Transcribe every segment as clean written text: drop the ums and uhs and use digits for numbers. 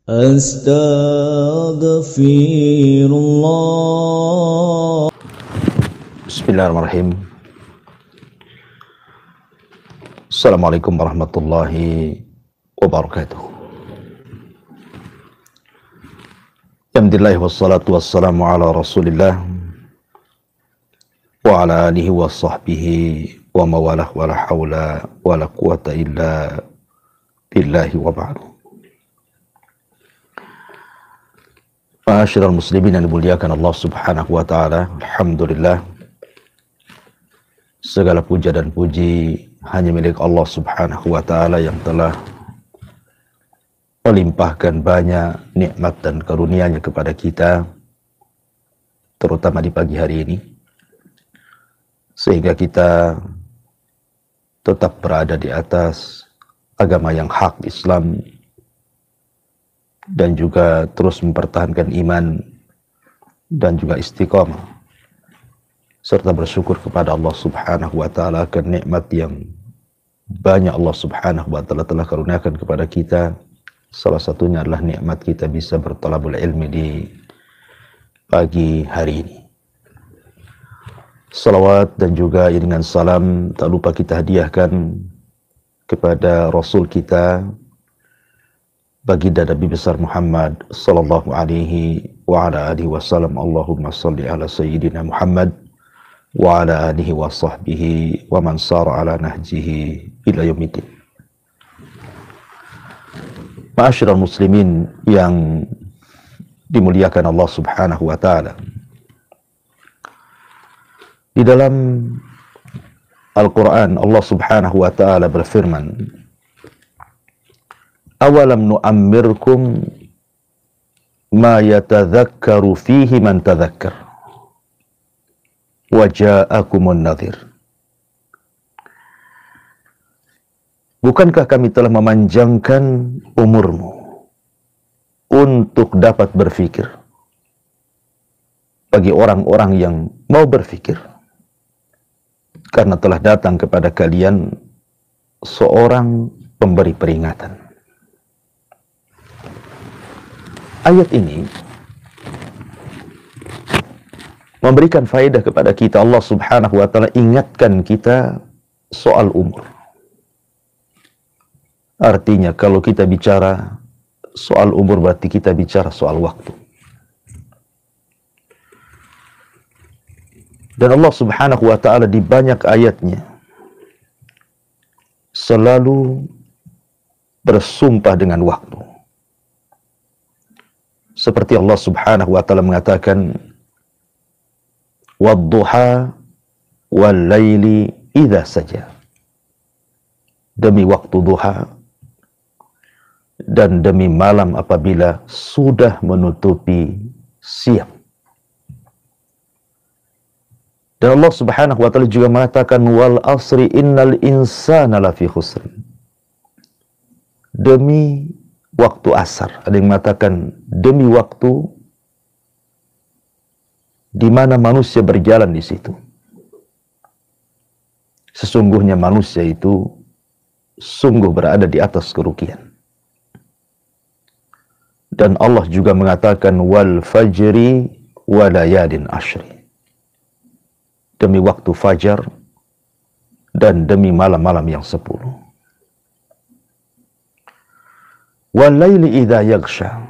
Astaghfirullah. Bismillahirrahmanirrahim. Assalamualaikum warahmatullahi wabarakatuh. Alhamdulillah wassalatu wassalamu ala rasulillah wa ala alihi wa sahbihi wa mawalah wa la hawla wa la quwata illa billahi wa ba'du. Ma'asyiral muslimin yang dimuliakan Allah subhanahu wa ta'ala, alhamdulillah, segala puja dan puji hanya milik Allah subhanahu wa ta'ala yang telah melimpahkan banyak nikmat dan karunia-Nya kepada kita, terutama di pagi hari ini, sehingga kita tetap berada di atas agama yang hak Islam dan juga terus mempertahankan iman dan juga istiqamah, serta bersyukur kepada Allah subhanahu wa ta'ala akan nikmat yang banyak Allah subhanahu wa ta'ala telah karuniakan kepada kita. Salah satunya adalah nikmat kita bisa bertalabul ilmi di pagi hari ini. Salawat dan juga iringan salam tak lupa kita hadiahkan kepada Rasul kita, baginda Nabi besar Muhammad sallallahu alaihi wa ala alihi wasallam. Allahumma salli ala sayyidina Muhammad wa ala alihi wa sahbihi wa man sara ala nahjihi ila yaumiddin. Ma'asyiral muslimin yang dimuliakan Allah subhanahu wa ta'ala, di dalam Al-Quran Allah subhanahu wa ta'ala berfirman, awalam nu'ammirkum ma yatadhakkaru fihi man tadhakkar wa ja'akumun nadhir. Bukankah kami telah memanjangkan umurmu untuk dapat berfikir, bagi orang-orang yang mau berfikir, karena telah datang kepada kalian seorang pemberi peringatan. Ayat ini memberikan faedah kepada kita. Allah subhanahu wa ta'ala ingatkan kita soal umur. Artinya kalau kita bicara soal umur berarti kita bicara soal waktu. Dan Allah subhanahu wa ta'ala di banyak ayatnya selalu bersumpah dengan waktu. Seperti Allah subhanahu wa ta'ala mengatakan, wadduha wal laili idza saja. Demi waktu duha dan demi malam apabila sudah menutupi siang. Dan Allah subhanahu wa ta'ala juga mengatakan, wal asri innal insana lafi khusr. Demi waktu asar. Ada yang mengatakan demi waktu di mana manusia berjalan di situ. Sesungguhnya manusia itu sungguh berada di atas kerugian. Dan Allah juga mengatakan wal fajri wa layalin ashri. Demi waktu fajar dan demi malam-malam yang 10. Wal laili idza yaghsha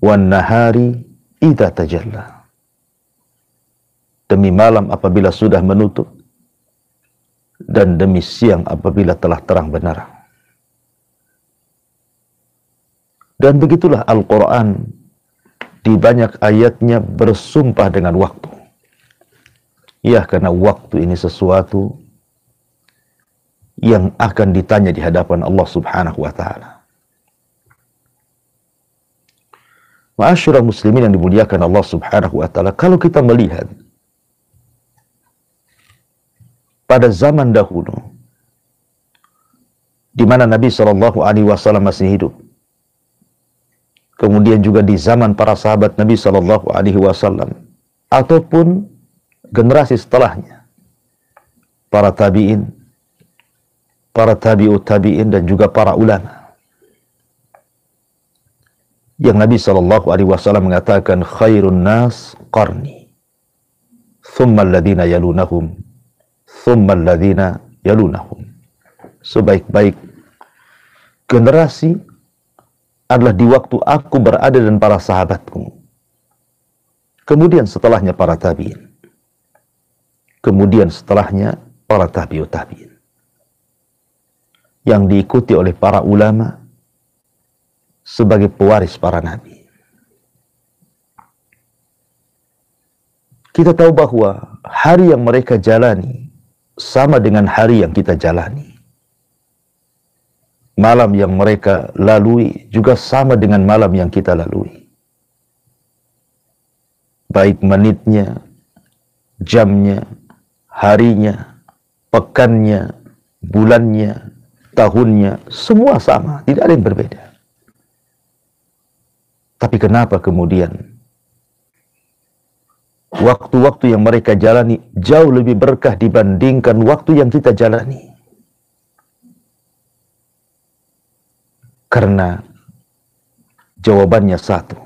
wan nahari idza tajalla. Demi malam apabila sudah menutup dan demi siang apabila telah terang benderang. Dan begitulah Al-Quran di banyak ayatnya bersumpah dengan waktu. Ya, karena waktu ini sesuatu yang akan ditanya di hadapan Allah subhanahu wa ta'ala. Ma'asyiral muslimin yang dimuliakan Allah subhanahu wa ta'ala, kalau kita melihat pada zaman dahulu, di mana Nabi SAW masih hidup, kemudian juga di zaman para sahabat Nabi SAW, ataupun generasi setelahnya, para tabi'in, para tabi'ut tabi'in, dan juga para ulama. yang Nabi SAW mengatakan khairun nas qarni thumma alladhina yalunahum thumma alladhina yalunahum. Sebaik-baik generasi adalah di waktu aku berada dan para sahabatku, kemudian setelahnya para tabi'in, kemudian setelahnya para tabi'ut tabi'in, yang diikuti oleh para ulama sebagai pewaris para nabi. Kita tahu bahwa hari yang mereka jalani sama dengan hari yang kita jalani. Malam yang mereka lalui juga sama dengan malam yang kita lalui. Baik menitnya, jamnya, harinya, pekannya, bulannya, tahunnya, semua sama, tidak ada yang berbeda. Tapi kenapa kemudian waktu-waktu yang mereka jalani jauh lebih berkah dibandingkan waktu yang kita jalani? Karena jawabannya satu,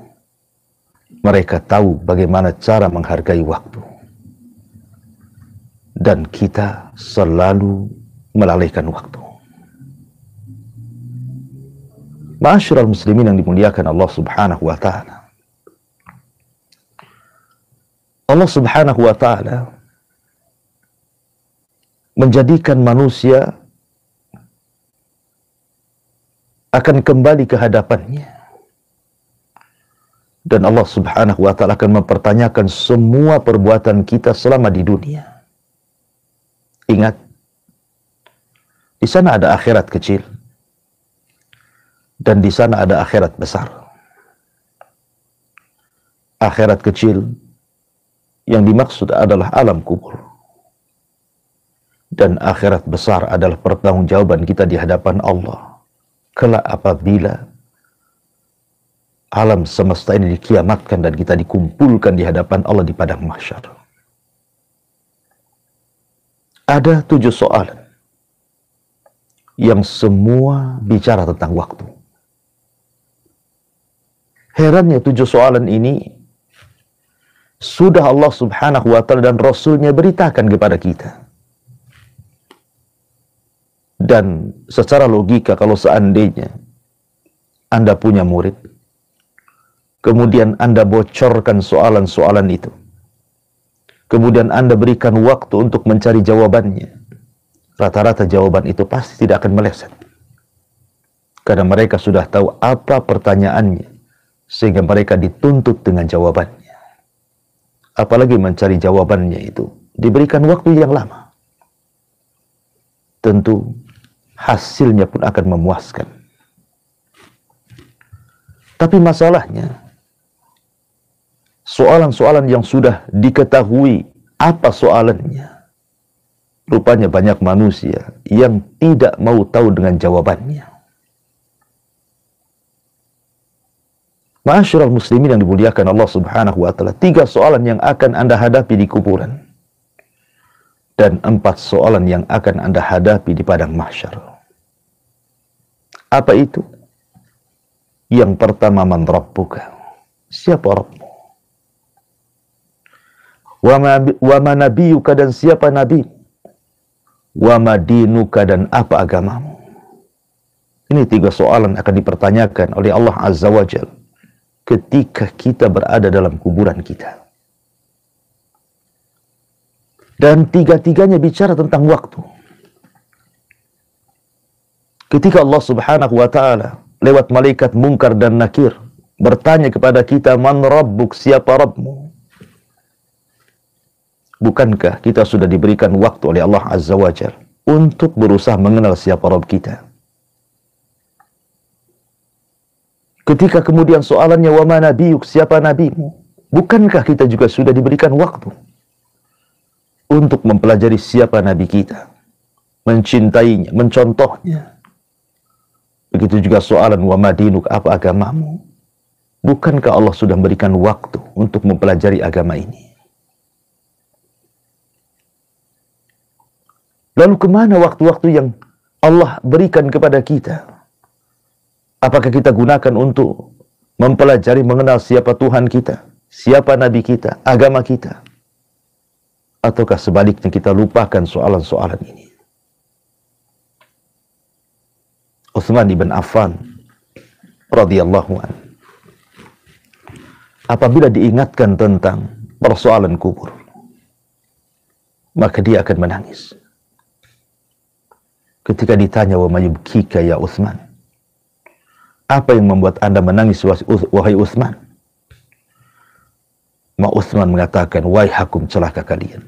mereka tahu bagaimana cara menghargai waktu. Dan kita selalu melalaikan waktu. Ma'asyiral muslimin yang dimuliakan Allah Subhanahu wa ta'ala. Allah Subhanahu wa ta'ala menjadikan manusia akan kembali ke hadapannya. Dan Allah Subhanahu wa ta'ala akan mempertanyakan semua perbuatan kita selama di dunia. Ingat, di sana ada akhirat kecil dan di sana ada akhirat besar. Akhirat kecil yang dimaksud adalah alam kubur, dan akhirat besar adalah pertanggungjawaban kita di hadapan Allah kelak apabila alam semesta ini dikiamatkan dan kita dikumpulkan di hadapan Allah di padang mahsyar. Ada 7 soalan yang semua bicara tentang waktu. Herannya 7 soalan ini sudah Allah Subhanahu wa ta'ala dan Rasulnya beritakan kepada kita. Dan secara logika, kalau seandainya Anda punya murid, kemudian Anda bocorkan soalan-soalan itu, kemudian Anda berikan waktu untuk mencari jawabannya, rata-rata jawaban itu pasti tidak akan meleset. Karena mereka sudah tahu apa pertanyaannya, sehingga mereka dituntut dengan jawabannya. Apalagi mencari jawabannya itu diberikan waktu yang lama, tentu hasilnya pun akan memuaskan. Tapi masalahnya, soalan-soalan yang sudah diketahui apa soalannya, rupanya banyak manusia yang tidak mau tahu dengan jawabannya. Ma'asyiral muslimin yang dimuliakan Allah Subhanahu wa ta'ala, 3 soalan yang akan Anda hadapi di kuburan, dan 4 soalan yang akan Anda hadapi di padang mahsyar. Apa itu? Yang pertama, man rabbuka? Siapa Rabbmu? Wa ma nabiyuka, dan siapa nabi? Wa ma dinuka, dan apa agamamu? Ini 3 soalan akan dipertanyakan oleh Allah Azza wa Jalla ketika kita berada dalam kuburan kita. Dan 3-tiganya bicara tentang waktu. Ketika Allah Subhanahu wa ta'ala lewat malaikat Munkar dan Nakir bertanya kepada kita, man rabbuk, siapa Rabbmu? Bukankah kita sudah diberikan waktu oleh Allah Azza wa Jalla untuk berusaha mengenal siapa Rabb kita? Ketika kemudian soalannya, wa ma nabiyuk, siapa nabimu? Bukankah kita juga sudah diberikan waktu untuk mempelajari siapa nabi kita, mencintainya, mencontohnya? Begitu juga soalan, wa ma dinuk, apa agamamu? Bukankah Allah sudah memberikan waktu untuk mempelajari agama ini? Lalu kemana waktu-waktu yang Allah berikan kepada kita? Apakah kita gunakan untuk mempelajari mengenal siapa Tuhan kita, siapa Nabi kita, agama kita? Ataukah sebaliknya kita lupakan soalan-soalan ini? Utsman ibn Affan radhiyallahu anhu, apabila diingatkan tentang persoalan kubur, maka dia akan menangis. Ketika ditanya, wa mayubkika ya Utsman, apa yang membuat Anda menangis wahai Utsman? Maka Utsman mengatakan, waihakum, celaka kalian.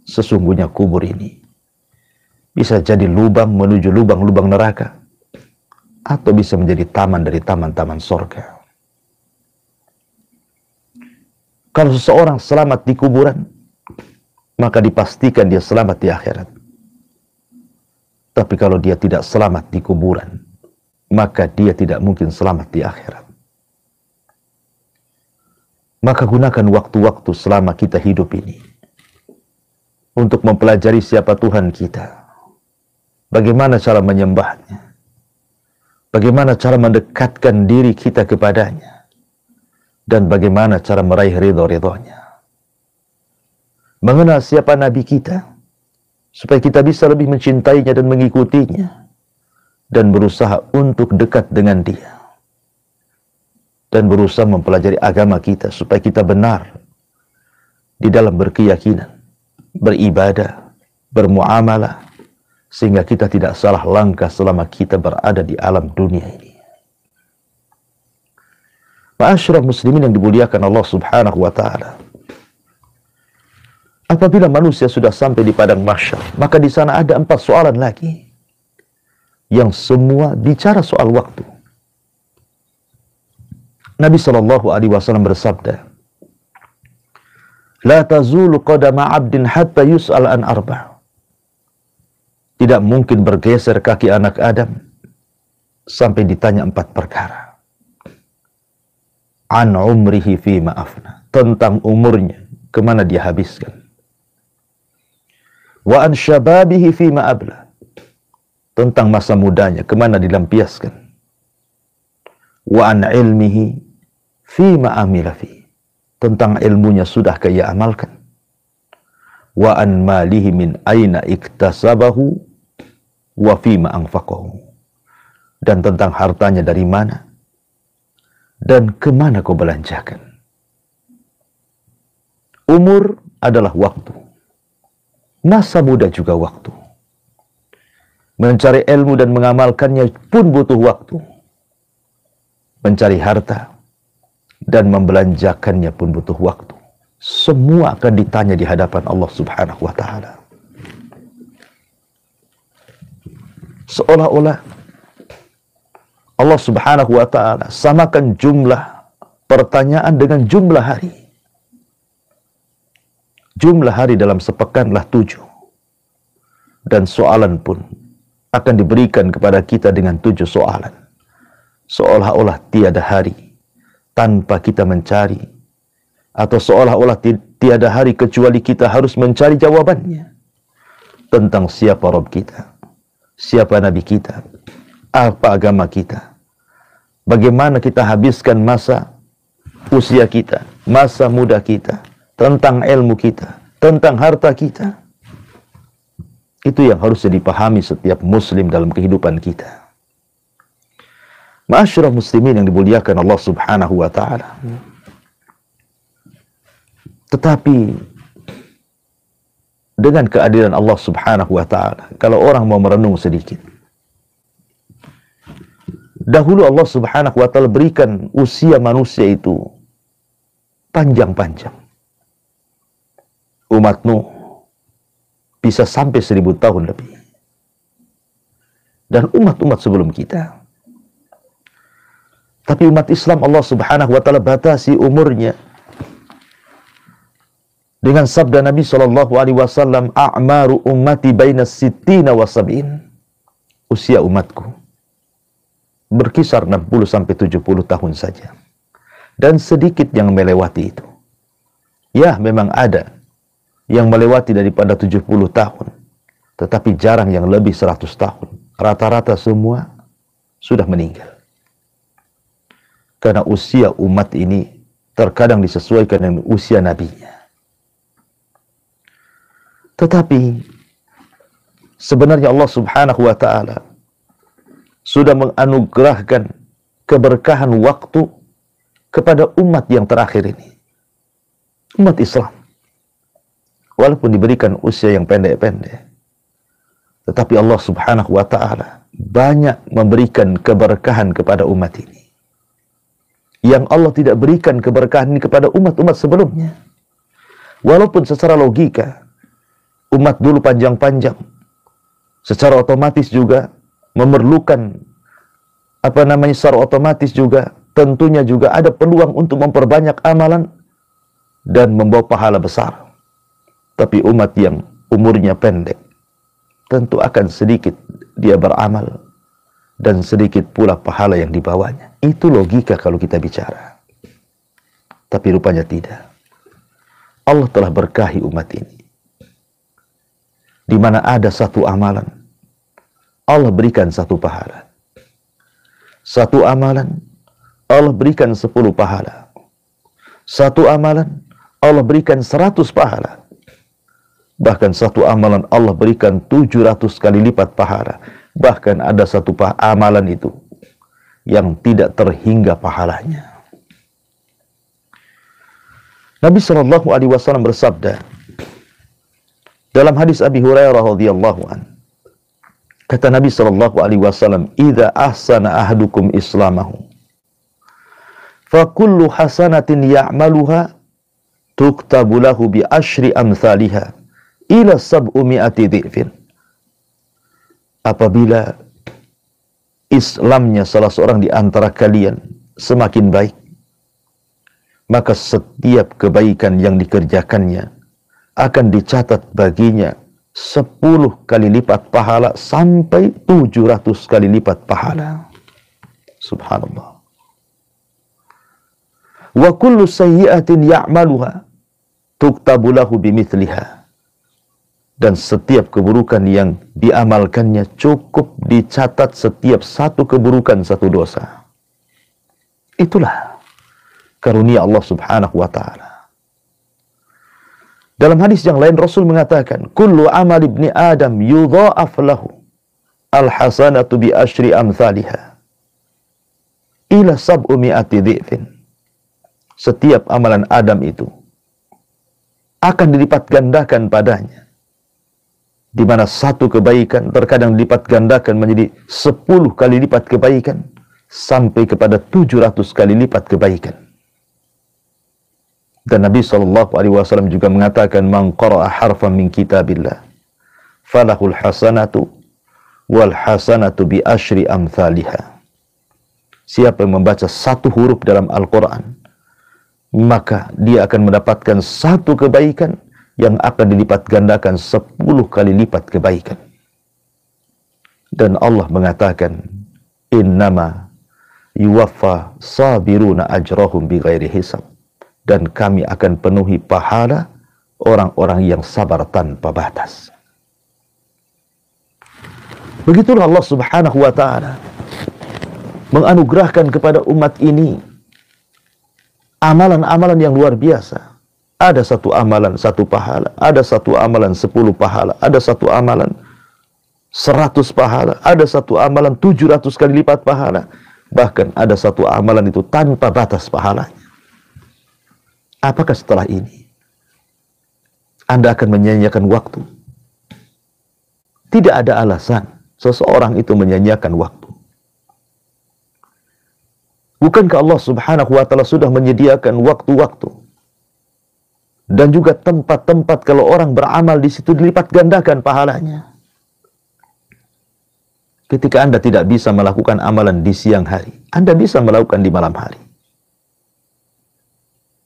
Sesungguhnya kubur ini bisa jadi lubang menuju lubang-lubang neraka, atau bisa menjadi taman dari taman-taman sorga. Kalau seseorang selamat di kuburan, maka dipastikan dia selamat di akhirat. Tapi kalau dia tidak selamat di kuburan, maka dia tidak mungkin selamat di akhirat. Maka gunakan waktu-waktu selama kita hidup ini untuk mempelajari siapa Tuhan kita, bagaimana cara menyembahnya, bagaimana cara mendekatkan diri kita kepadanya, dan bagaimana cara meraih ridho-ridhonya. Mengenal siapa Nabi kita, supaya kita bisa lebih mencintainya dan mengikutinya, dan berusaha untuk dekat dengan dia, dan berusaha mempelajari agama kita supaya kita benar di dalam berkeyakinan, beribadah, bermuamalah, sehingga kita tidak salah langkah selama kita berada di alam dunia ini. Ma'asyiral muslimin yang dimuliakan Allah Subhanahu wa taala, apabila manusia sudah sampai di padang mahsyar, maka di sana ada 4 soalan lagi yang semua bicara soal waktu. Nabi SAW bersabda, la tazulu qadama 'abdin hatta yus'al an arba'. Tidak mungkin bergeser kaki anak Adam sampai ditanya 4 perkara. An umrihi fima afna, tentang umurnya, kemana dia habiskan. Wa an syababihi fima abla, tentang masa mudanya, kemana dilampiaskan. Wa an ilmihi fima amila fi, tentang ilmunya sudahkah ia amalkan. Wa an malihi min aina iktasabahu wa fima anfaqahu, dan tentang hartanya dari mana dan kemana kau belanjakan. Umur adalah waktu, masa muda juga waktu. Mencari ilmu dan mengamalkannya pun butuh waktu. Mencari harta dan membelanjakannya pun butuh waktu. Semua akan ditanya di hadapan Allah Subhanahu wa taala. Seolah-olah Allah Subhanahu wa taala samakan jumlah pertanyaan dengan jumlah hari. Jumlah hari dalam sepekanlah 7. Dan soalan pun akan diberikan kepada kita dengan 7 soalan. Seolah-olah tiada hari tanpa kita mencari, atau seolah-olah tiada hari kecuali kita harus mencari jawabannya. Tentang siapa Rabb kita, siapa Nabi kita, apa agama kita, bagaimana kita habiskan masa usia kita, masa muda kita, tentang ilmu kita, tentang harta kita. Itu yang harus dipahami setiap muslim dalam kehidupan kita. Ma'asyiral muslimin yang dimuliakan Allah Subhanahu wa taala. Tetapi dengan keadilan Allah Subhanahu wa taala, kalau orang mau merenung sedikit, dahulu Allah Subhanahu wa taala berikan usia manusia itu panjang-panjang. Umat Nuh bisa sampai 1000 tahun lebih. Dan umat-umat sebelum kita. Tapi umat Islam Allah Subhanahu wa taala batasi umurnya dengan sabda Nabi SAW, a'maru ummati baina sittina wa sab'in. Usia umatku berkisar 60 sampai 70 tahun saja. Dan sedikit yang melewati itu. Ya, memang ada yang melewati daripada 70 tahun, tetapi jarang yang lebih 100 tahun. Rata-rata semua sudah meninggal. Karena usia umat ini terkadang disesuaikan dengan usia nabinya. Tetapi sebenarnya Allah Subhanahu wa ta'ala sudah menganugerahkan keberkahan waktu kepada umat yang terakhir ini, umat Islam. Walaupun diberikan usia yang pendek-pendek, tetapi Allah Subhanahu wa ta'ala banyak memberikan keberkahan kepada umat ini yang Allah tidak berikan keberkahan ini kepada umat-umat sebelumnya. Walaupun secara logika umat dulu panjang-panjang, secara otomatis juga memerlukan secara otomatis juga tentunya juga ada peluang untuk memperbanyak amalan dan membawa pahala besar. Tapi umat yang umurnya pendek tentu akan sedikit dia beramal dan sedikit pula pahala yang dibawanya. Itu logika kalau kita bicara. Tapi rupanya tidak. Allah telah berkahi umat ini, di mana ada satu amalan Allah berikan satu pahala, satu amalan Allah berikan 10 pahala, satu amalan Allah berikan 100 pahala, bahkan satu amalan Allah berikan 700 kali lipat pahala. Bahkan ada satu amalan itu yang tidak terhingga pahalanya. Nabi Shallallahu Alaihi Wasallam bersabda dalam hadis Abi Hurairah radhiyallahu an, kata Nabi Shallallahu Alaihi Wasallam, "Idza ahsana ahadukum islamahu, fa kullu hasanatin ya'maluha tuktabu lahu bi asyri amsalihha ila 700 dhifin." Apabila Islamnya salah seorang di antara kalian semakin baik, maka setiap kebaikan yang dikerjakannya akan dicatat baginya 10 kali lipat pahala sampai 700 kali lipat pahala. Subhanallah. Wa kullu sayyi'atin ya'maluha tuktabu lahu bimithliha. Dan setiap keburukan yang diamalkannya cukup dicatat setiap satu keburukan satu dosa. Itulah karunia Allah Subhanahu wa ta'ala. Dalam hadis yang lain Rasul mengatakan, kullu amal ibni Adam yudha'af lahu al-hasanatu bi asyri amthaliha ila 700 dhifin. Setiap amalan Adam itu akan dilipat gandakan padanya, di mana satu kebaikan terkadang dilipat gandakan menjadi 10 kali lipat kebaikan sampai kepada 700 kali lipat kebaikan. Dan Nabi SAW juga mengatakan, man qara'a harfan min kitabillah falahul hasanatu wal hasanatu bi asyri amthaliha. Siapa yang membaca satu huruf dalam Al-Quran, maka dia akan mendapatkan satu kebaikan yang akan dilipat gandakan 10 kali lipat kebaikan. Dan Allah mengatakan, innama yuwaffa sabiruna ajrahum bighairi hisab. Dan kami akan penuhi pahala orang-orang yang sabar tanpa batas. Begitulah Allah Subhanahu wa ta'ala menganugerahkan kepada umat ini amalan-amalan yang luar biasa. Ada satu amalan 1 pahala, ada satu amalan 10 pahala, ada satu amalan 100 pahala, ada satu amalan 700 kali lipat pahala, bahkan ada satu amalan itu tanpa batas pahalanya. Apakah setelah ini Anda akan menyanyiakan waktu? Tidak ada alasan seseorang itu menyanyiakan waktu. Bukankah Allah Subhanahu wa ta'ala sudah menyediakan waktu-waktu dan juga tempat-tempat kalau orang beramal di situ dilipat gandakan pahalanya? Ketika Anda tidak bisa melakukan amalan di siang hari, Anda bisa melakukan di malam hari.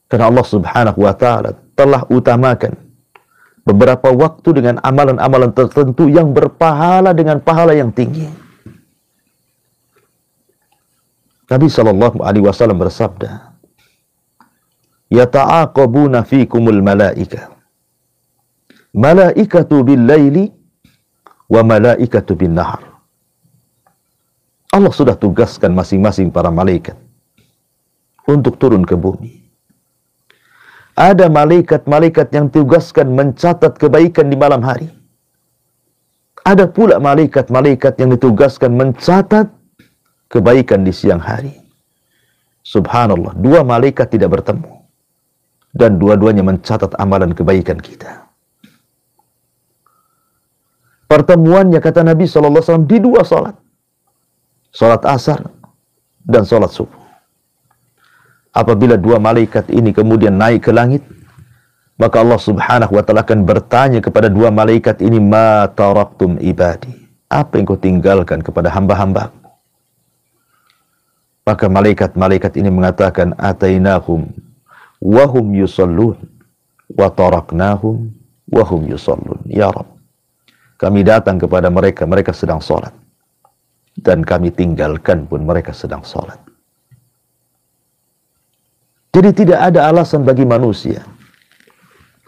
Karena Allah Subhanahu wa ta'ala telah utamakan beberapa waktu dengan amalan-amalan tertentu yang berpahala dengan pahala yang tinggi. Nabi SAW bersabda, yata'aqabuna fikumul malaika, malaikatu bil laili wa malaikatu bin nahar. Allah sudah tugaskan masing-masing para malaikat untuk turun ke bumi. Ada malaikat-malaikat yang tugaskan mencatat kebaikan di malam hari. Ada pula malaikat-malaikat yang ditugaskan mencatat kebaikan di siang hari. Subhanallah, dua malaikat tidak bertemu. Dan dua-duanya mencatat amalan kebaikan kita. Pertemuannya, kata Nabi SAW, di dua salat. Salat asar dan salat subuh. Apabila dua malaikat ini kemudian naik ke langit, maka Allah Subhanahu wa ta'ala akan bertanya kepada dua malaikat ini, ma taraktum ibadi, apa yang kau tinggalkan kepada hamba-hambaku? Maka malaikat-malaikat ini mengatakan, atainahum wahum yusallun wa taraknahum wahum yusallun. Ya Rabb, kami datang kepada mereka, mereka sedang sholat, dan kami tinggalkan pun mereka sedang sholat. Jadi tidak ada alasan bagi manusia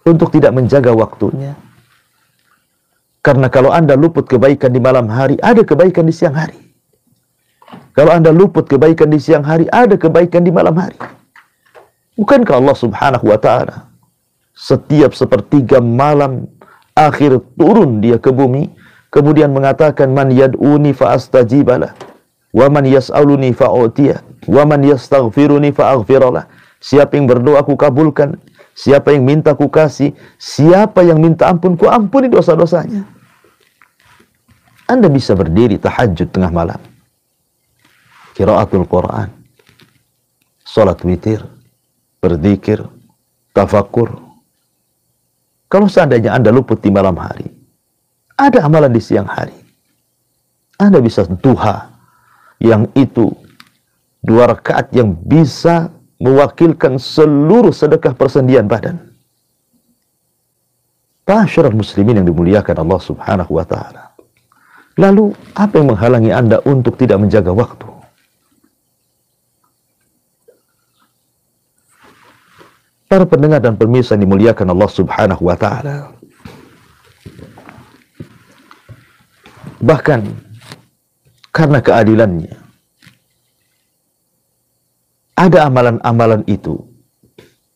untuk tidak menjaga waktunya. Karena kalau Anda luput kebaikan di malam hari, ada kebaikan di siang hari. Kalau Anda luput kebaikan di siang hari, ada kebaikan di malam hari. Bukankah Allah Subhanahu wa ta'ala setiap sepertiga malam akhir turun dia ke bumi, kemudian mengatakan, man yad'uni fa astajibalah, wa man yas'aluni fa u'tiyah, wa man yastaghfiruni fa aghfiralah. Siapa yang berdoa aku kabulkan, siapa yang minta ku kasih, siapa yang minta ampun ku ampuni dosa-dosanya. Anda bisa berdiri tahajud tengah malam, qiraatul Quran, salat witir, berzikir, tafakkur. Kalau seandainya Anda luput di malam hari, ada amalan di siang hari. Anda bisa duha, yang itu 2 rakaat yang bisa mewakilkan seluruh sedekah persendian badan. Ma'asyiral muslimin yang dimuliakan Allah Subhanahu wa ta'ala. Lalu, apa yang menghalangi Anda untuk tidak menjaga waktu? Para pendengar dan pemirsa yang dimuliakan Allah Subhanahu wa ta'ala. Bahkan karena keadilannya, ada amalan-amalan itu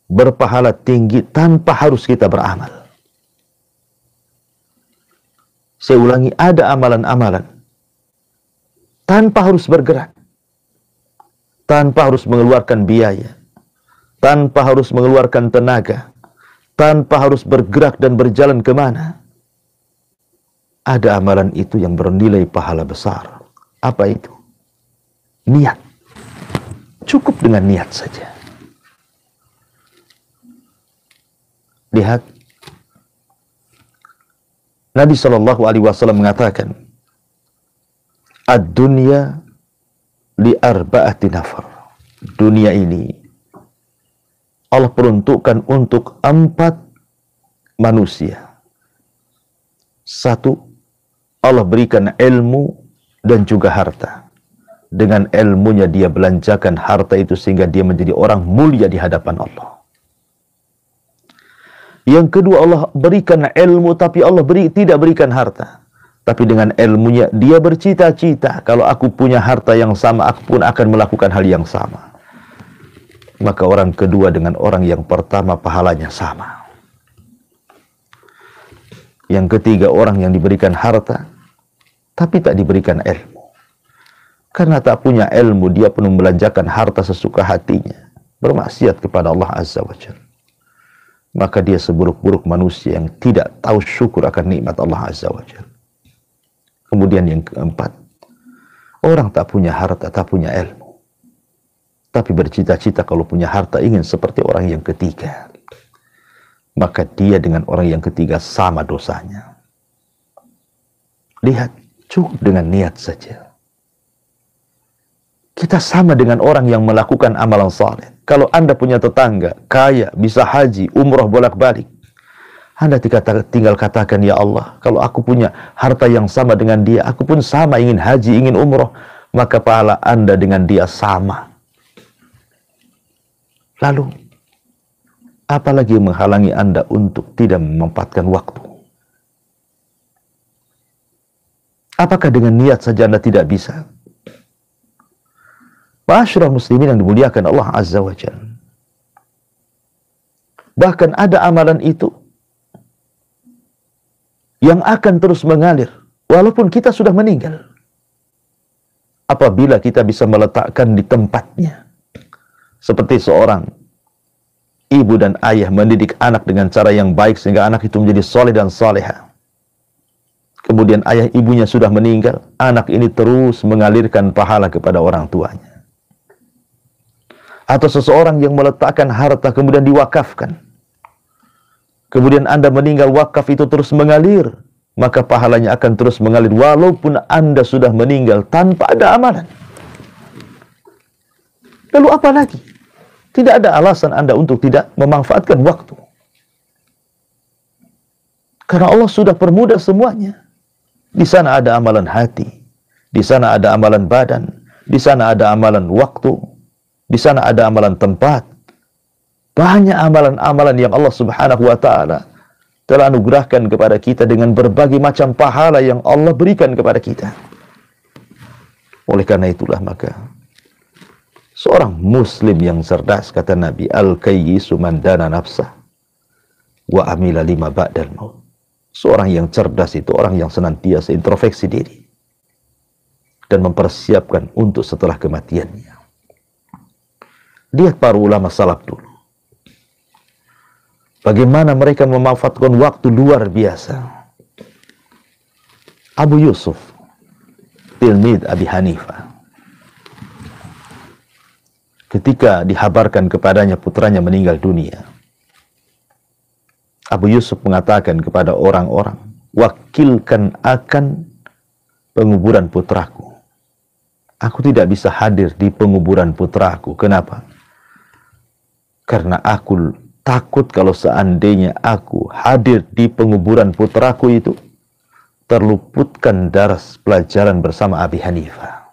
berpahala tinggi tanpa harus kita beramal. Saya ulangi, ada amalan-amalan tanpa harus bergerak, tanpa harus mengeluarkan biaya, tanpa harus mengeluarkan tenaga, tanpa harus bergerak dan berjalan kemana. Ada amalan itu yang bernilai pahala besar. Apa itu? Niat. Cukup dengan niat saja. Lihat, Nabi SAW mengatakan, ad-dunya li arba'ati nafar. Dunia ini Allah peruntukkan untuk 4 manusia. 1, Allah berikan ilmu dan juga harta. Dengan ilmunya dia belanjakan harta itu sehingga dia menjadi orang mulia di hadapan Allah. Yang kedua, Allah berikan ilmu tapi Allah tidak berikan harta. Tapi dengan ilmunya dia bercita-cita, kalau aku punya harta yang sama, aku pun akan melakukan hal yang sama. Maka orang kedua dengan orang yang pertama pahalanya sama. Yang ketiga, orang yang diberikan harta tapi tak diberikan ilmu. Karena tak punya ilmu, dia pun membelanjakan harta sesuka hatinya, bermaksiat kepada Allah Azza wa Jalla. Maka dia seburuk-buruk manusia yang tidak tahu syukur akan nikmat Allah Azza wa Jalla. Kemudian yang keempat, orang tak punya harta, tak punya ilmu, tapi bercita-cita kalau punya harta ingin seperti orang yang ketiga. Maka dia dengan orang yang ketiga sama dosanya. Lihat, cukup dengan niat saja. Kita sama dengan orang yang melakukan amalan saleh. Kalau Anda punya tetangga, kaya, bisa haji, umrah bolak-balik, Anda tinggal katakan, ya Allah, kalau aku punya harta yang sama dengan dia, aku pun sama ingin haji, ingin umrah, maka pahala Anda dengan dia sama. Lalu, apalagi yang menghalangi Anda untuk tidak memanfaatkan waktu? Apakah dengan niat saja Anda tidak bisa? Ma'asyiral muslimin yang dimuliakan Allah Azza wa Jalla. Bahkan ada amalan itu yang akan terus mengalir walaupun kita sudah meninggal. Apabila kita bisa meletakkan di tempatnya. Seperti seorang ibu dan ayah mendidik anak dengan cara yang baik sehingga anak itu menjadi soleh dan soleha. Kemudian ayah ibunya sudah meninggal, anak ini terus mengalirkan pahala kepada orang tuanya. Atau seseorang yang meletakkan harta kemudian diwakafkan. Kemudian Anda meninggal, wakaf itu terus mengalir, maka pahalanya akan terus mengalir walaupun Anda sudah meninggal tanpa ada amalan. Lalu apa lagi? Tidak ada alasan Anda untuk tidak memanfaatkan waktu. Karena Allah sudah permudah semuanya. Di sana ada amalan hati, di sana ada amalan badan, di sana ada amalan waktu, di sana ada amalan tempat. Banyak amalan-amalan yang Allah Subhanahu wa ta'ala telah anugerahkan kepada kita dengan berbagai macam pahala yang Allah berikan kepada kita. Oleh karena itulah maka seorang muslim yang cerdas, kata Nabi, al-kayyisu man dana nafsah wa amila lima ba'dal maut. Seorang yang cerdas itu orang yang senantiasa introspeksi diri dan mempersiapkan untuk setelah kematiannya. Lihat para ulama salaf dulu. Bagaimana mereka memanfaatkan waktu luar biasa. Abu Yusuf, tilmid Abi Hanifah, ketika dihabarkan kepadanya putranya meninggal dunia, Abu Yusuf mengatakan kepada orang-orang, wakilkan akan penguburan putraku. Aku tidak bisa hadir di penguburan putraku. Kenapa? Karena aku takut kalau seandainya aku hadir di penguburan putraku itu, terluputkan daras pelajaran bersama Abi Hanifah.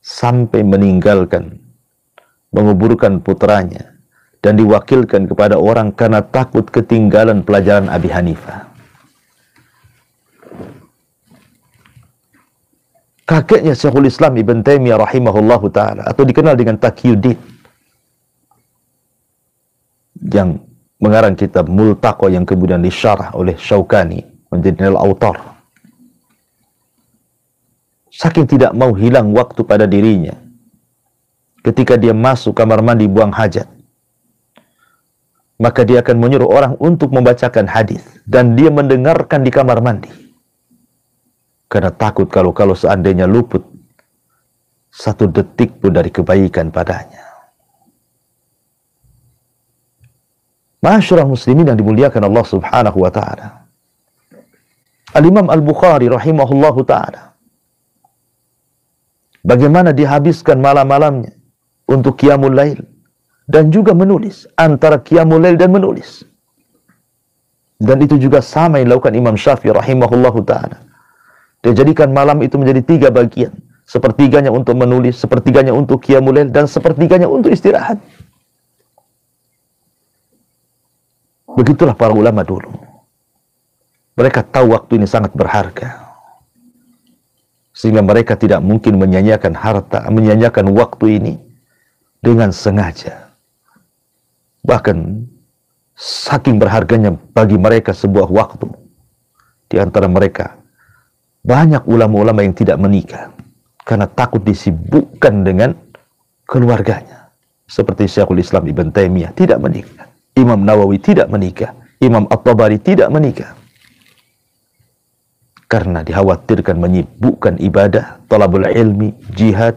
Sampai meninggalkan, menguburkan putranya, dan diwakilkan kepada orang karena takut ketinggalan pelajaran Abi Hanifah. Kakeknya Syekhul Islam Ibn Taimiyah rahimahullahu ta'ala, atau dikenal dengan Taqiyuddin, yang mengarang kitab Multaqa yang kemudian disyarah oleh Syaukani menjadi Nail Autar. Saking tidak mau hilang waktu pada dirinya, ketika dia masuk kamar mandi buang hajat, maka dia akan menyuruh orang untuk membacakan hadis dan dia mendengarkan di kamar mandi. Karena takut kalau seandainya luput satu detik pun dari kebaikan padanya. Ma'asyiral muslimin yang dimuliakan Allah Subhanahu wa ta'ala. Al-Imam Al-Bukhari rahimahullahu ta'ala, bagaimana dihabiskan malam-malamnya untuk qiyamul lail dan juga menulis, antara qiyamul lail dan menulis. Dan itu juga sama yang dilakukan Imam Syafi'i rahimahullahu ta'ala. Dia jadikan malam itu menjadi 3 bagian. Sepertiganya untuk menulis, sepertiganya untuk qiyamul lail, dan sepertiganya untuk istirahat. Begitulah para ulama dulu. Mereka tahu waktu ini sangat berharga. Sehingga mereka tidak mungkin menyanyiakan harta, menyanyiakan waktu ini dengan sengaja. Bahkan saking berharganya bagi mereka sebuah waktu. Di antara mereka banyak ulama-ulama yang tidak menikah karena takut disibukkan dengan keluarganya. Seperti Syekhul Islam Ibn Taimiyah tidak menikah. Imam Nawawi tidak menikah, Imam At-Tabari tidak menikah. Karena dikhawatirkan menyibukkan ibadah, talabul ilmi, jihad,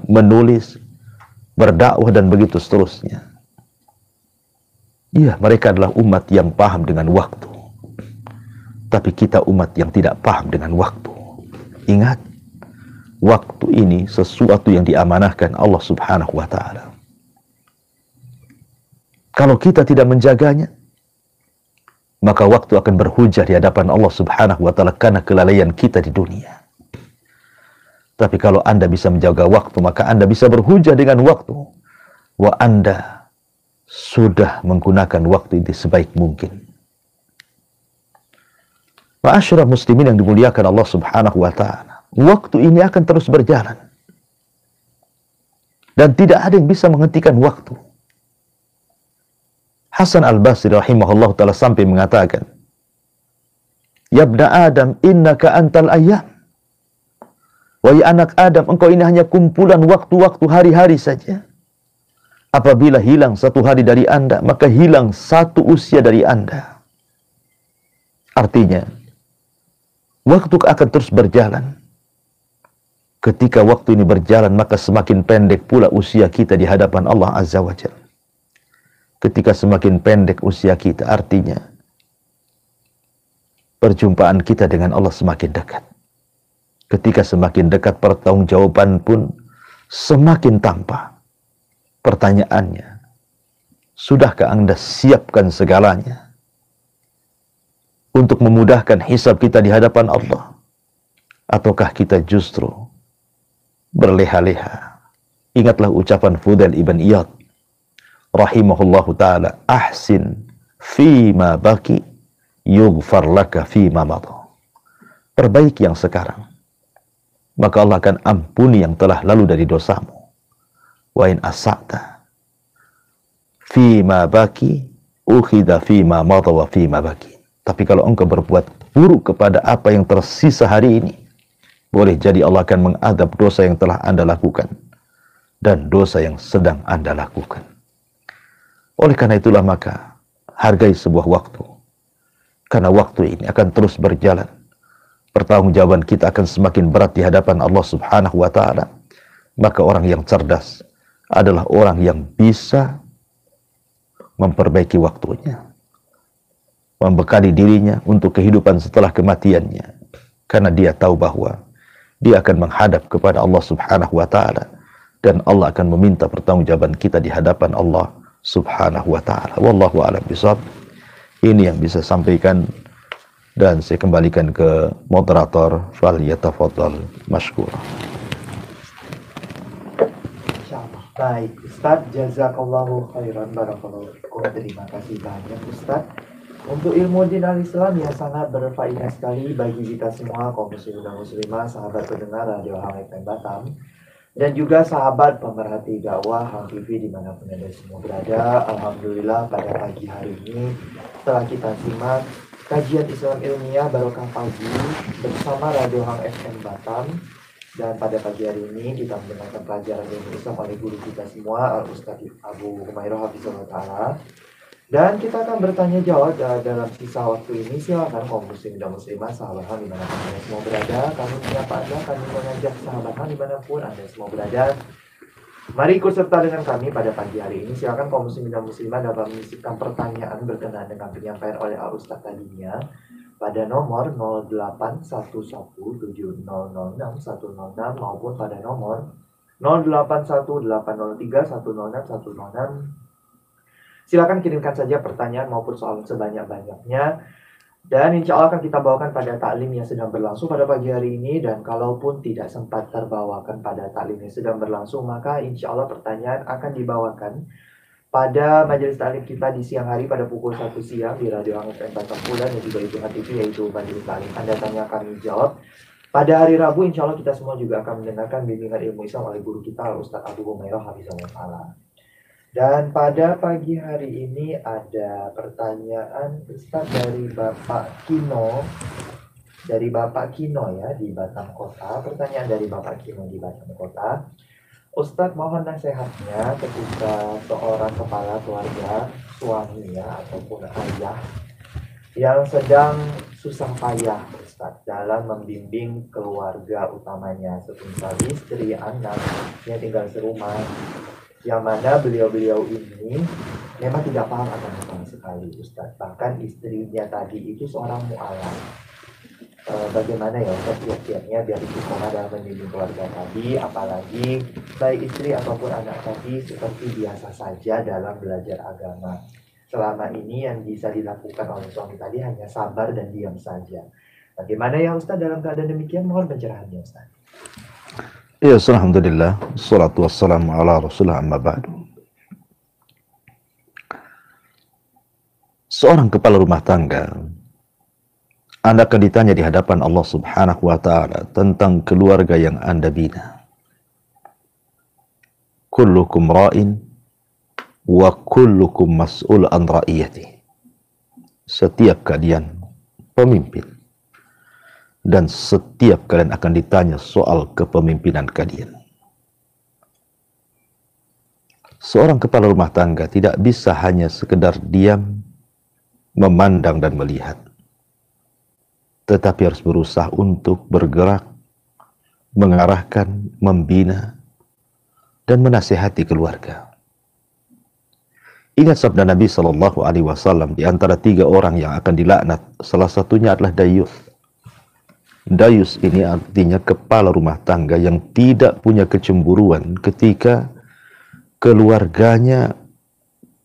menulis, berdakwah, dan begitu seterusnya. Iya, mereka adalah umat yang paham dengan waktu. Tapi kita umat yang tidak paham dengan waktu. Ingat, waktu ini sesuatu yang diamanahkan Allah Subhanahu wa ta'ala. Kalau kita tidak menjaganya, maka waktu akan berhujah di hadapan Allah Subhanahu wa ta'ala karena kelalaian kita di dunia. Tapi kalau Anda bisa menjaga waktu, maka Anda bisa berhujah dengan waktu. Wa Anda sudah menggunakan waktu ini sebaik mungkin. Ma'asyiral muslimin yang dimuliakan Allah Subhanahu wa ta'ala, waktu ini akan terus berjalan. Dan tidak ada yang bisa menghentikan waktu. Hasan al-Basri rahimahullah ta'ala sampai mengatakan, "Ya ibna Adam, innaka antal ayyam." Wahai anak Adam, engkau ini hanya kumpulan waktu-waktu hari-hari saja. Apabila hilang satu hari dari Anda, maka hilang satu usia dari Anda. Artinya, waktu akan terus berjalan. Ketika waktu ini berjalan, maka semakin pendek pula usia kita di hadapan Allah Azza wa Jalla. Ketika semakin pendek usia kita, artinya perjumpaan kita dengan Allah semakin dekat. Ketika semakin dekat, pertanggungjawaban pun semakin tampak. Pertanyaannya, sudahkah Anda siapkan segalanya untuk memudahkan hisab kita di hadapan Allah? Ataukah kita justru berleha-leha? Ingatlah ucapan Fudail ibn Iyad rahimahullahu ta'ala, ahsin fima baki yughfar laka fima madha. Perbaiki yang sekarang, maka Allah akan ampuni yang telah lalu dari dosamu. Wa in asa'ta fima baki ukhidha fima madha wa fima baki. Tapi kalau engkau berbuat buruk kepada apa yang tersisa hari ini, boleh jadi Allah akan mengadab dosa yang telah Anda lakukan dan dosa yang sedang Anda lakukan. Oleh karena itulah maka hargai sebuah waktu. Karena waktu ini akan terus berjalan. Pertanggungjawaban kita akan semakin berat di hadapan Allah Subhanahu wa ta'ala. Maka orang yang cerdas adalah orang yang bisa memperbaiki waktunya, membekali dirinya untuk kehidupan setelah kematiannya. Karena dia tahu bahwa dia akan menghadap kepada Allah Subhanahu wa ta'ala. Dan Allah akan meminta pertanggungjawaban kita di hadapan Allah Subhanahu wa ta'ala. Wallahu a'lam bishawab. Ini yang bisa sampaikan, dan saya kembalikan ke moderator. Fal yatafaddal mashkura. Insyaallah. Baik, Ustaz, jazakallahu khairan, barakallahu fikum. Terima kasih banyak Ustaz untuk ilmu din al-Islam yang sangat berfaedah sekali bagi kita semua, kaum muslimin dan muslimah, sahabat pendengar Radio Hang FM Batam, dan juga sahabat pemerhati dakwah Hang TV dimanapun Anda semua berada. Alhamdulillah pada pagi hari ini setelah kita simak kajian Islam ilmiah Barokah Pagi bersama Radio Hang FM Batam, dan pada pagi hari ini kita mendengarkan pelajaran ilmu Islam oleh guru kita semua, Al-Ustaz Abu Humairah Hafizahullah Ta'ala. Dan kita akan bertanya jawab dalam sisa waktu ini. Silakan kaum muslim dan muslimah, sahabat Hang dimanapun Anda semua berada. Kami menyapa Anda, kami mengajak sahabat Hang dimanapun Anda semua berada. Mari ikut serta dengan kami pada pagi hari ini. Silakan kaum muslim dan muslimah dapat menyisipkan pertanyaan berkenaan dengan penyampaian oleh Al-Ustaz tadinya pada nomor 081170060106 maupun pada nomor 081803106106. Silakan kirimkan saja pertanyaan maupun soal sebanyak-banyaknya. Dan insya Allah akan kita bawakan pada taklim yang sedang berlangsung pada pagi hari ini. Dan kalaupun tidak sempat terbawakan pada taklim yang sedang berlangsung, maka insya Allah pertanyaan akan dibawakan pada majelis taklim kita di siang hari pada pukul 1 siang di Radio Hang FM Batam Pula, dan juga Ibu TV, yaitu majelis taklim Anda tanya kami jawab. Pada hari Rabu insya Allah kita semua juga akan mendengarkan bimbingan ilmu Islam oleh guru kita Ustaz Abu Humairah Hafizahullah Ta'ala. Dan pada pagi hari ini ada pertanyaan Ustaz dari Bapak Kino. Dari Bapak Kino ya, di Batam Kota. Pertanyaan dari Bapak Kino di Batam Kota. Ustaz, mohon nasihatnya ketika seorang kepala keluarga, suami ya, ataupun ayah yang sedang susah payah Ustaz dalam membimbing keluarga utamanya, semisal istri, anak yang tinggal serumah, yang mana beliau-beliau ini memang tidak paham agama sama sekali Ustaz. Bahkan istrinya tadi itu seorang mu'alaf. Bagaimana ya Ustaz kiat-kiatnya biar istiqomah dalam membimbing keluarga tadi, apalagi baik istri ataupun anak tadi seperti biasa saja dalam belajar agama. Selama ini yang bisa dilakukan oleh suami tadi hanya sabar dan diam saja. Bagaimana ya Ustaz dalam keadaan demikian? Mohon pencerahannya Ustaz. Ya, alhamdulillah, salatu wassalamu ala rasulullah, amma ba'du. Seorang kepala rumah tangga, Anda akan ditanya di hadapan Allah Subhanahu wa ta'ala tentang keluarga yang Anda bina. kullukum ra'in wa kullukum mas'ul an ra'iyati. Setiap kalian pemimpin, dan setiap kalian akan ditanya soal kepemimpinan kalian. Seorang kepala rumah tangga tidak bisa hanya sekedar diam, memandang dan melihat, tetapi harus berusaha untuk bergerak, mengarahkan, membina, dan menasihati keluarga. Ingat sabda Nabi Shallallahu Alaihi Wasallam, di antara 3 orang yang akan dilaknat, salah satunya adalah dayus. Dayus ini artinya kepala rumah tangga yang tidak punya kecemburuan ketika keluarganya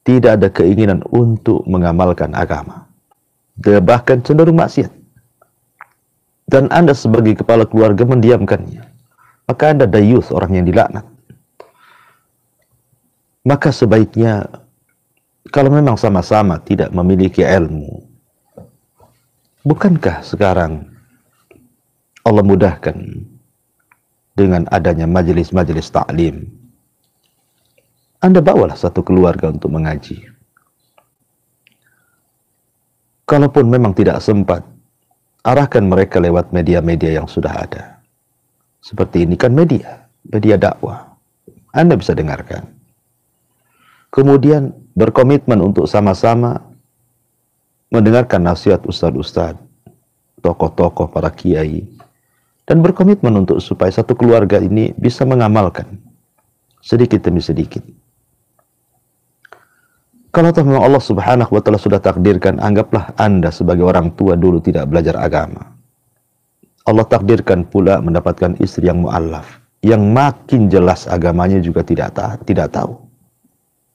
tidak ada keinginan untuk mengamalkan agama. Dia bahkan cenderung maksiat. Dan Anda sebagai kepala keluarga mendiamkannya, maka Anda dayus, orang yang dilaknat. Maka sebaiknya, kalau memang sama-sama tidak memiliki ilmu, bukankah sekarang Allah mudahkan dengan adanya majelis-majelis taklim? Anda bawalah satu keluarga untuk mengaji. Kalaupun memang tidak sempat, arahkan mereka lewat media-media yang sudah ada. Seperti ini kan media dakwah. Anda bisa dengarkan. Kemudian berkomitmen untuk sama-sama mendengarkan nasihat ustadz-ustadz, tokoh-tokoh, para kiai, dan berkomitmen untuk supaya satu keluarga ini bisa mengamalkan sedikit demi sedikit. Kalau memang Allah Subhanahu wa Ta'ala sudah takdirkan, anggaplah Anda sebagai orang tua dulu tidak belajar agama. Allah takdirkan pula mendapatkan istri yang mu'allaf, yang makin jelas agamanya juga tidak tahu,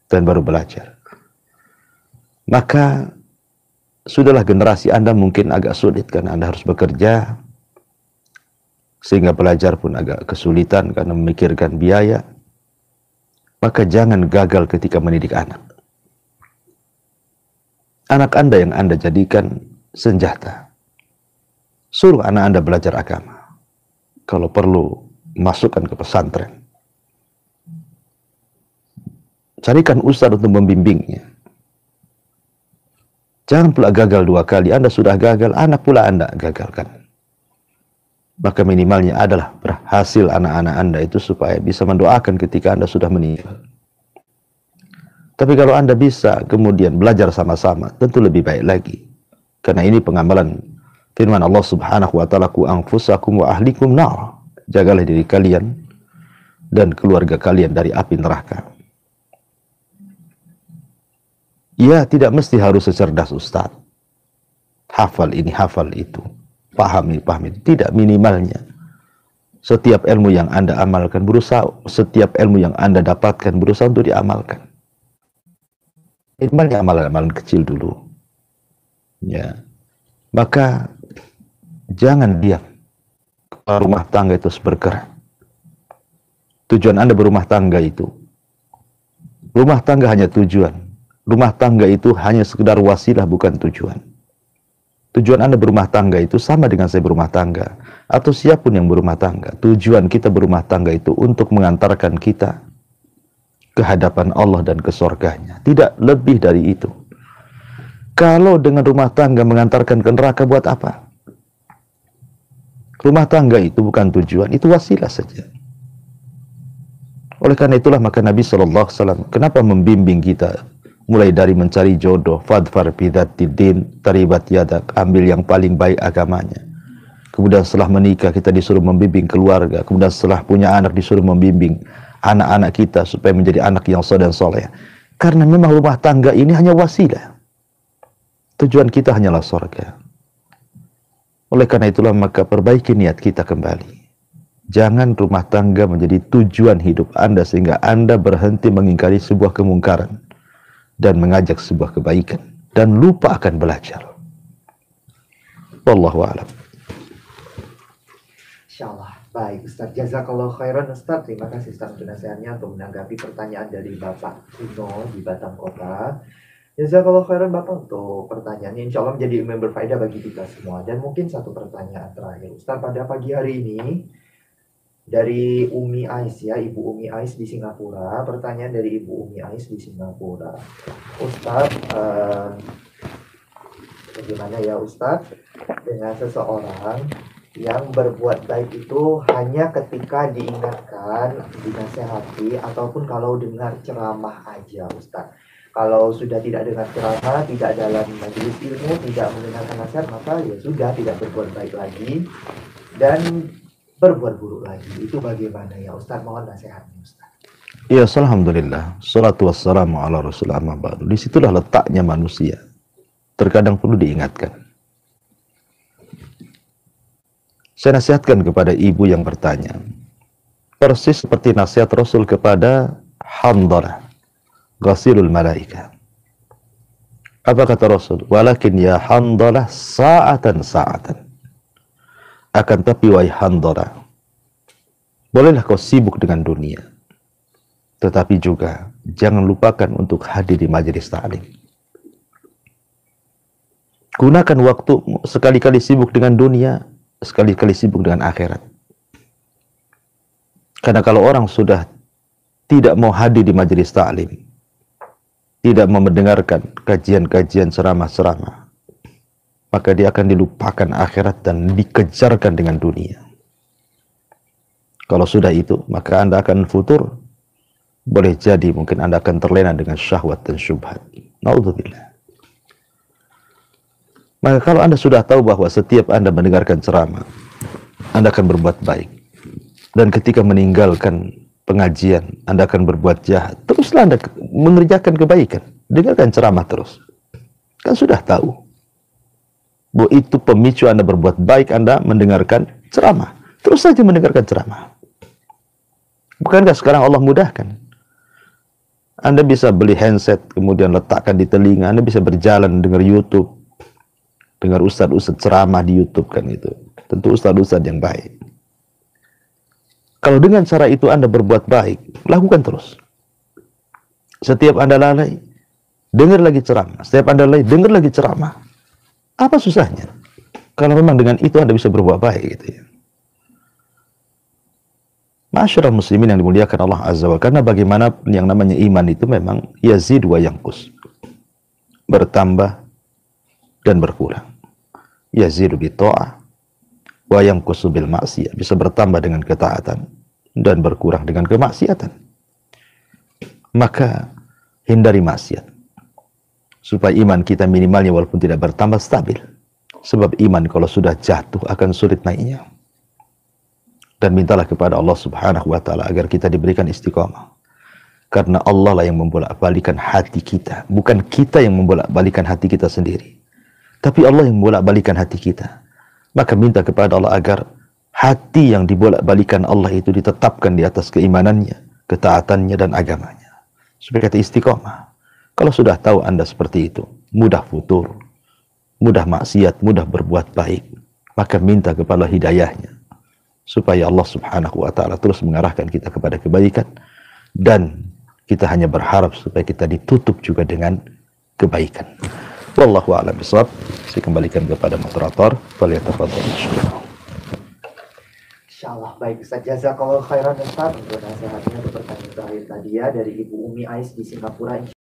dan baru belajar. Maka sudahlah, generasi Anda mungkin agak sulit karena Anda harus bekerja, sehingga belajar pun agak kesulitan karena memikirkan biaya. Maka jangan gagal ketika mendidik anak. Anak Anda yang Anda jadikan senjata. Suruh anak Anda belajar agama. Kalau perlu, masukkan ke pesantren. Carikan ustadz untuk membimbingnya. Jangan pula gagal 2 kali. Anda sudah gagal, anak pula Anda gagalkan. Maka minimalnya adalah berhasil anak-anak Anda itu supaya bisa mendoakan ketika Anda sudah meninggal. Tapi kalau Anda bisa kemudian belajar sama-sama, tentu lebih baik lagi. Karena ini pengamalan firman Allah Subhanahu wa Ta'ala, "Qu anfusakum wa ahlikum nar." Jagalah diri kalian dan keluarga kalian dari api neraka. Ya, tidak mesti harus secerdas ustaz. Hafal ini, hafal itu. Paham ini, paham itu. Tidak, minimalnya setiap ilmu yang Anda amalkan, setiap ilmu yang Anda dapatkan, berusaha untuk diamalkan. Minimalnya amalan-amalan kecil dulu. Ya. Maka jangan diam. Rumah tangga itu harus bergerak. Tujuan Anda berumah tangga itu, rumah tangga hanya tujuan. Rumah tangga itu hanya sekedar wasilah, bukan tujuan. Tujuan Anda berumah tangga itu sama dengan saya berumah tangga, atau siapapun yang berumah tangga. Tujuan kita berumah tangga itu untuk mengantarkan kita ke hadapan Allah dan ke surganya. Tidak lebih dari itu. Kalau dengan rumah tangga mengantarkan ke neraka, buat apa? Rumah tangga itu bukan tujuan, itu wasilah saja. Oleh karena itulah maka Nabi SAW kenapa membimbing kita mulai dari mencari jodoh, fadfar bidzatid-din, taribat yadak, ambil yang paling baik agamanya. Kemudian setelah menikah kita disuruh membimbing keluarga, kemudian setelah punya anak disuruh membimbing anak-anak kita supaya menjadi anak yang saleh dan soleh. Karena memang rumah tangga ini hanya wasilah. Tujuan kita hanyalah surga. Oleh karena itulah maka perbaiki niat kita kembali. Jangan rumah tangga menjadi tujuan hidup Anda sehingga Anda berhenti mengingkari sebuah kemungkaran dan mengajak sebuah kebaikan dan lupa akan belajar. Wallahu a'lam. Insyaallah. Baik, Ustaz. Jazakallah khairan, Ustaz. Terima kasih Ustaz untuk nasihatnya untuk menanggapi pertanyaan dari Bapak Kuno di Batang Kota. Jazakallah khairan Bapak untuk pertanyaannya. Insya Allah menjadi ilmu yang berfaedah bagi kita semua. Dan mungkin satu pertanyaan terakhir, Ustaz, pada pagi hari ini Dari Umi Ais ya, Ibu Umi Ais di Singapura. Pertanyaan dari Ibu Umi Ais di Singapura. Ustadz, bagaimana ya Ustadz dengan seseorang yang berbuat baik itu hanya ketika diingatkan, dinasehati, ataupun kalau dengar ceramah aja Ustadz. Kalau sudah tidak dengar ceramah, tidak dalam majelis ilmu, tidak mendengarkan nasihat, maka ya sudah tidak berbuat baik lagi dan berbuat buruk lagi. Itu bagaimana ya Ustaz? Mohon nasihatnya Ustaz. Ya, alhamdulillah. Salatu wassalamu ala rasulullah amma ba'du. Disitulah letaknya manusia. Terkadang perlu diingatkan. Saya nasihatkan kepada ibu yang bertanya. Persis seperti nasihat Rasul kepada Handalah, ghasilul malaika. Apa kata Rasul? Walakin ya Handalah sa'atan sa'atan. Akan tapi wahai Handalah, bolehlah kau sibuk dengan dunia, tetapi juga jangan lupakan untuk hadir di majelis ta'lim. Gunakan waktu sekali-kali sibuk dengan dunia, sekali-kali sibuk dengan akhirat. Karena kalau orang sudah tidak mau hadir di majelis ta'lim, tidak mau mendengarkan kajian-kajian ceramah-ceramah, maka dia akan dilupakan akhirat dan dikejarkan dengan dunia. Kalau sudah itu, maka Anda akan futur. Boleh jadi mungkin Anda akan terlena dengan syahwat dan syubhat. Naudzubillah. Maka kalau Anda sudah tahu bahwa setiap Anda mendengarkan ceramah, Anda akan berbuat baik. Dan ketika meninggalkan pengajian, Anda akan berbuat jahat. Teruslah Anda mengerjakan kebaikan. Dengarkan ceramah terus. Kan sudah tahu bahwa itu pemicu Anda berbuat baik, Anda mendengarkan ceramah. Terus saja mendengarkan ceramah. Bukankah sekarang Allah mudahkan? Anda bisa beli handset, kemudian letakkan di telinga. Anda bisa berjalan, dengar YouTube. Dengar ustadz-ustadz ceramah di YouTube kan itu. Tentu ustadz-ustadz yang baik. Kalau dengan cara itu Anda berbuat baik, lakukan terus. Setiap Anda lalai, dengar lagi ceramah. Setiap Anda lalai, dengar lagi ceramah. Apa susahnya? Kalau memang dengan itu Anda bisa berbuat baik gitu ya. Masyarakat muslimin yang dimuliakan Allah Azza wa Jalla, karena bagaimana yang namanya iman itu memang yazid wa yanqus. Bertambah dan berkurang. Yazidu bi ta'ah wa yanqusu bil ma'siyah. Bisa bertambah dengan ketaatan dan berkurang dengan kemaksiatan. Maka hindari maksiat, supaya iman kita minimalnya walaupun tidak bertambah stabil. Sebab iman kalau sudah jatuh akan sulit naiknya. Dan mintalah kepada Allah Subhanahu wa ta'ala agar kita diberikan istiqamah. Karena Allah lah yang membolak-balikan hati kita. Bukan kita yang membolak-balikan hati kita sendiri. Tapi Allah yang membolak-balikan hati kita. Maka minta kepada Allah agar hati yang dibolak-balikan Allah itu ditetapkan di atas keimanannya, ketaatannya dan agamanya. Supaya kita istiqamah. Kalau sudah tahu Anda seperti itu, mudah futur, mudah maksiat, mudah berbuat baik, maka minta kepada hidayahnya, supaya Allah Subhanahu wa ta'ala terus mengarahkan kita kepada kebaikan, dan kita hanya berharap supaya kita ditutup juga dengan kebaikan. Wallahu a'lam bishawab. Saya kembalikan kepada moderator. Falyatafadhal insyaallah. Insyaallah baik Ustaz. Jazakallahu khairan Ustaz untuk nasihatnya, untuk pertanyaan terakhir tadi ya dari Ibu Umi Ais di Singapura.